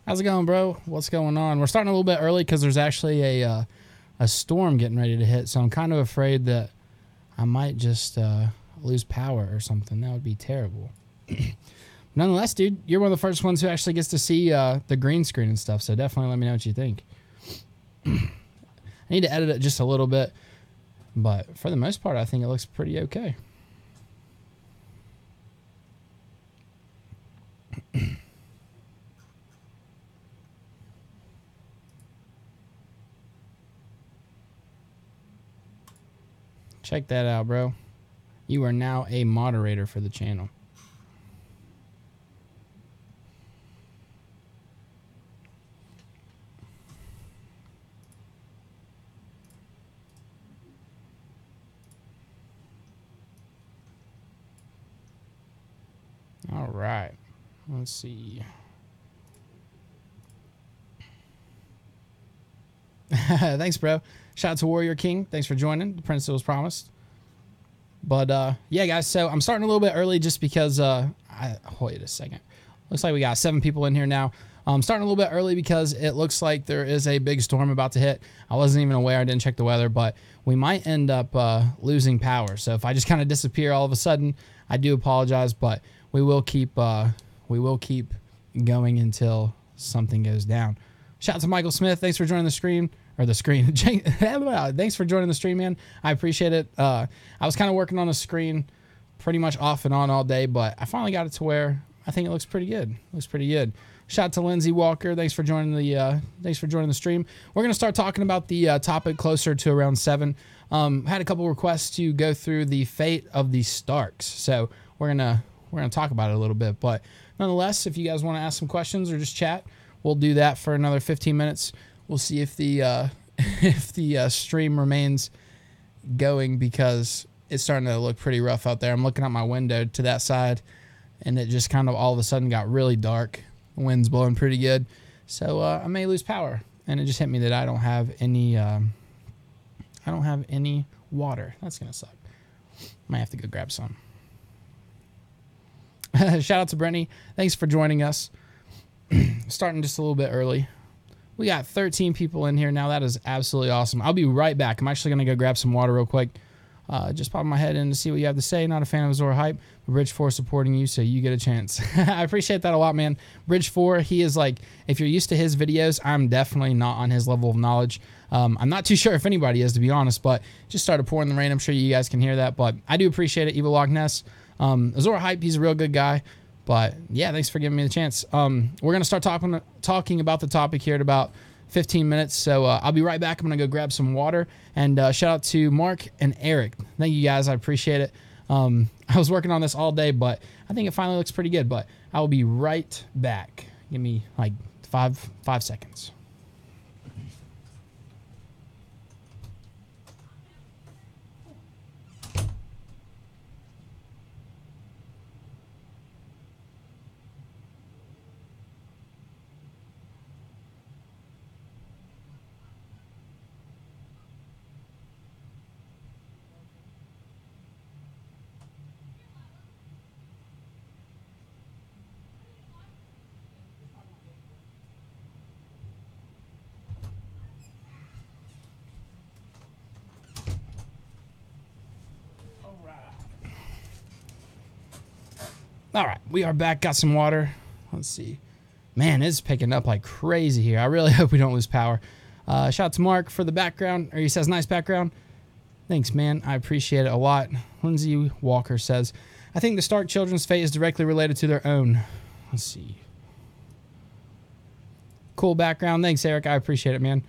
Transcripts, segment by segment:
How's it going, bro? What's going on? We're starting a little bit early because there's actually a storm getting ready to hit, so I'm kind of afraid that I might just lose power or something. That would be terrible. Nonetheless, dude, you're one of the first ones who actually gets to see the green screen and stuff, so definitely let me know what you think. I need to edit it just a little bit, but for the most part, I think it looks pretty okay. Check that out, bro. You are now a moderator for the channel. All right. Let's see. Thanks, bro. Shout out to Warrior King. Thanks for joining. The Prince that was promised. But, yeah, guys, so I'm starting a little bit early just because, wait a second. Looks like we got 7 people in here now. I'm starting a little bit early because it looks like there is a big storm about to hit. I wasn't even aware. I didn't check the weather, but we might end up losing power. So if I just kind of disappear all of a sudden, I do apologize, but we will keep going until something goes down. Shout out to Michael Smith. Thanks for joining the screen. Or the screen. Thanks for joining the stream, man. I appreciate it. I was kind of working on a screen pretty much off and on all day, but I finally got it to where I think it looks pretty good. Looks pretty good. Shout out to Lindsay Walker. Thanks for joining the stream. We're gonna start talking about the topic closer to around 7. Had a couple requests to go through the fate of the Starks, so we're gonna talk about it a little bit. But nonetheless, if you guys want to ask some questions or just chat, we'll do that for another 15 minutes. We'll see if the stream remains going because it's starting to look pretty rough out there. I'm looking out my window to that side, and it just kind of all of a sudden got really dark. The wind's blowing pretty good, so I may lose power. And it just hit me that I don't have any water. That's gonna suck. Might have to go grab some. Shout out to Brittany. Thanks for joining us. Starting just a little bit early. We got 13 people in here now. That is absolutely awesome. I'll be right back. I'm actually going to go grab some water real quick. Just pop my head in to see what you have to say. Not a fan of Azor Hype, but Bridge 4 supporting you, so you get a chance. I appreciate that a lot, man. Bridge 4, he is like, if you're used to his videos, I'm definitely not on his level of knowledge. I'm not too sure if anybody is, to be honest, but just started pouring the rain. I'm sure you guys can hear that, but I do appreciate it. Evil Loch Ness. Azor Hype, he's a real good guy. But yeah, thanks for giving me the chance. We're going to start talking about the topic here in about 15 minutes. So I'll be right back. I'm going to go grab some water. And shout out to Mark and Eric. Thank you guys. I appreciate it. I was working on this all day, but I think it finally looks pretty good. But I will be right back. Give me like five seconds. All right, we are back. Got some water. Let's see. Man, it's picking up like crazy here. I really hope we don't lose power. Shout out to Mark for the background. Or he says, nice background. Thanks, man. I appreciate it a lot. Lindsay Walker says, I think the Stark children's fate is directly related to their own. Let's see. Cool background. Thanks, Eric. I appreciate it, man.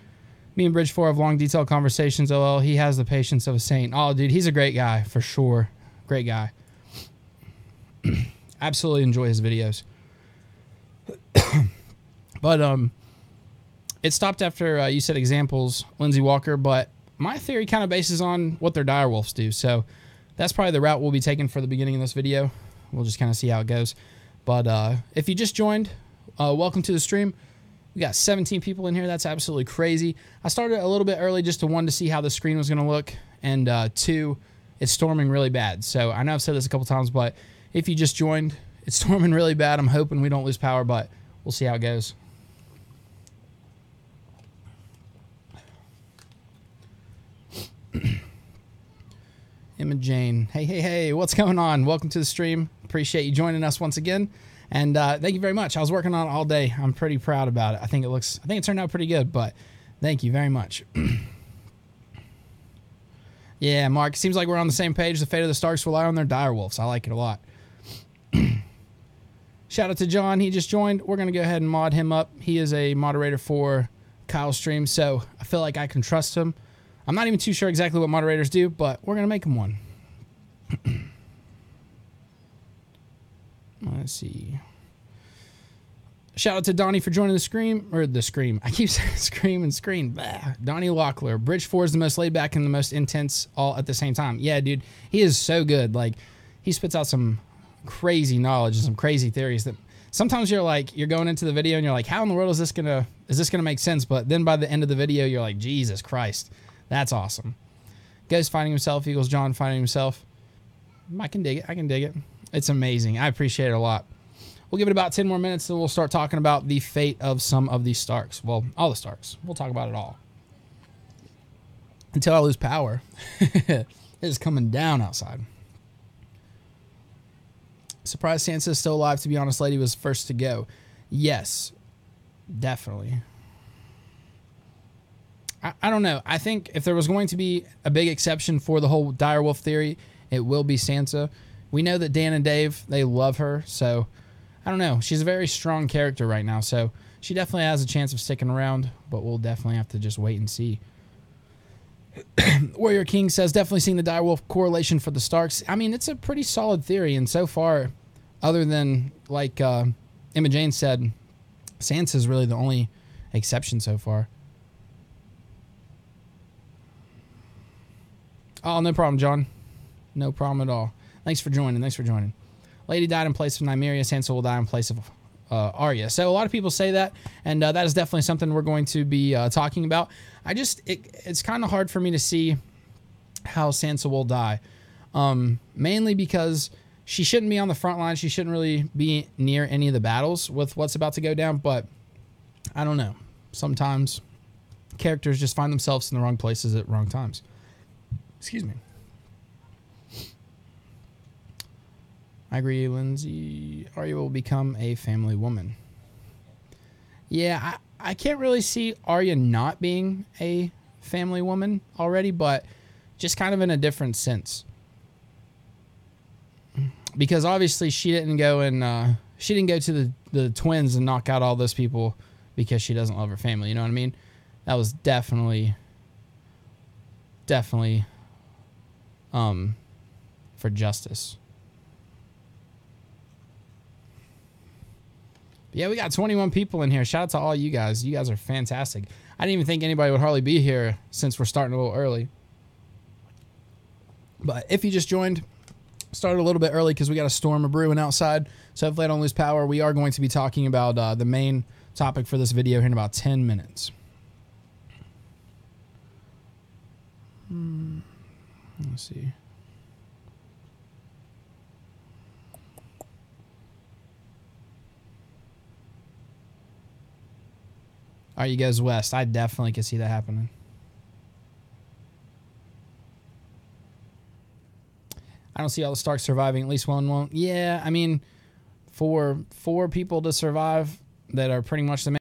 Me and Bridge 4 have long, detailed conversations. Oh, he has the patience of a saint. Oh, dude, he's a great guy, for sure. Great guy. Absolutely enjoy his videos. But it stopped after you said examples, Lindsay Walker, but my theory kind of bases on what their direwolves do. So that's probably the route we'll be taking for the beginning of this video. We'll just kind of see how it goes. But if you just joined, welcome to the stream. We got 17 people in here. That's absolutely crazy. I started a little bit early just to, 1, to see how the screen was going to look, and 2, it's storming really bad. So I know I've said this a couple times, but if you just joined, it's storming really bad. I'm hoping we don't lose power, but we'll see how it goes. Emma Jane. Hey, hey, hey, what's going on? Welcome to the stream. Appreciate you joining us once again. And thank you very much. I was working on it all day. I'm pretty proud about it. I think it turned out pretty good, but thank you very much. Yeah, Mark, seems like we're on the same page. The fate of the Starks rely on their direwolves. I like it a lot. Shout out to John. He just joined. We're going to go ahead and mod him up. He is a moderator for Kyle's stream, so I feel like I can trust him. I'm not even too sure exactly what moderators do, but we're going to make him one. Let's see. Shout out to Donnie for joining the scream. I keep saying scream and screen. Blah. Donnie Locklear. Bridge 4 is the most laid back and the most intense all at the same time. Yeah, dude. He is so good. Like, he spits out some crazy knowledge and some crazy theories that sometimes you're going into the video and you're like, how in the world is this gonna make sense? But then by the end of the video, you're like, Jesus Christ. That's awesome. Ghost finding himself equals John finding himself. I can dig it. It's amazing. I appreciate it a lot. We'll give it about 10 more minutes, and we'll start talking about the fate of some of these Starks. Well, all the Starks. We'll talk about it all. Until I lose power. It is coming down outside. Surprised Sansa's still alive. To be honest, Lady was first to go. Yes, definitely. I don't know. I think if there was going to be a big exception for the whole direwolf theory, it will be Sansa. We know that Dan and Dave, they love her, so I don't know. She's a very strong character right now, so she definitely has a chance of sticking around, but we'll definitely have to just wait and see. Warrior King says, definitely seeing the direwolf correlation for the Starks. I mean, it's a pretty solid theory, and so far, other than, like Emma Jane said, Sansa's really the only exception so far. Oh, no problem, John. No problem at all. Thanks for joining. Lady died in place of Nymeria. Sansa will die in place of Arya. So a lot of people say that, and that is definitely something we're going to be talking about. It's kind of hard for me to see how Sansa will die, mainly because she shouldn't be on the front line. She shouldn't really be near any of the battles with what's about to go down, but I don't know. Sometimes characters just find themselves in the wrong places at wrong times. Excuse me. I agree, Lindsay. Arya will become a family woman. Yeah, I can't really see Arya not being a family woman already, but just kind of in a different sense. Because obviously she didn't go to the twins and knock out all those people because she doesn't love her family. You know what I mean? That was definitely for justice. Yeah, we got 21 people in here. Shout out to all you guys. You guys are fantastic. I didn't even think anybody would hardly be here since we're starting a little early. But if you just joined, started a little bit early because we got a storm of brewing outside. So hopefully I don't lose power. We are going to be talking about the main topic for this video here in about 10 minutes. Let's see. All right, you guys west. I definitely can see that happening. I don't see all the Starks surviving. At least one won't. Yeah, I mean, for 4 people to survive that are pretty much the main